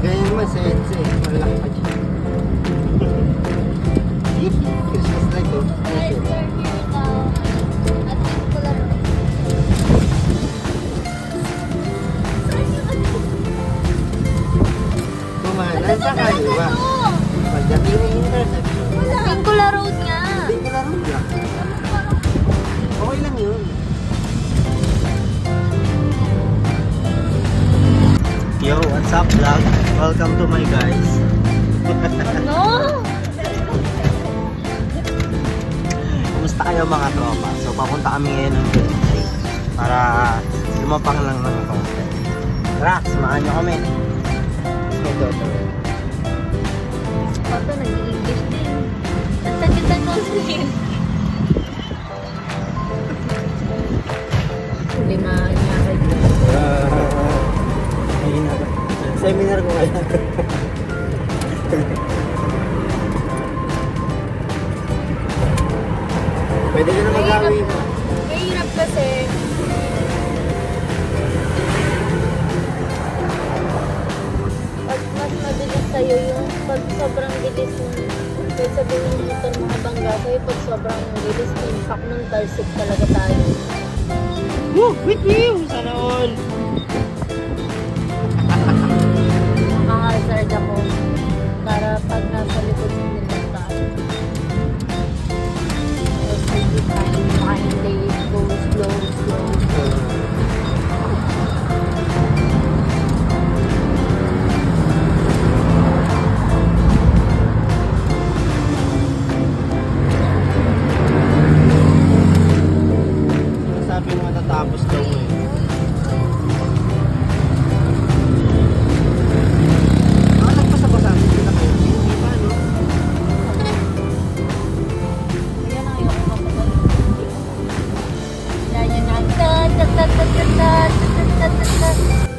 Ganyan naman sa EDSA, malaki pa dyan. Christmas light oh. Guys, we're here now at Circular Road. Kumanan sa kaliwa. Pagdating ng intersection. Circular Road nga. Hindi ko laro lang. Okay lang yun. Yo, what's up vlog? Welcome to my guys. Ano? Kumusta kayo mga tropa? So papunta kami ngayon ng BNC para lumapang lang ng konti. Tara, samahan nyo kami. Ito. Pato, nag-English din. Ang sagitan ko din. Hindi maanyakit. Seminar ko kaya. Pwede ka na mag-awin. Mahirap kasi. Pag mas mabilis sa'yo yung pag sobrang bilis ng kahit sabihin ng motor makabangga sa'yo, pag sobrang bilis ng impact ng talsik talaga tayo. Woo! With you! Sana all! Nakaka-hazard ako para pag nasa likod ng nila tayo. Hindi tayo makain-late, go slow. Sabi mo matatapos daw eh. Nagpasa-pasa hindi na kayo. Hindi pa no? Yan ang ayoko kapag yan na. Tat.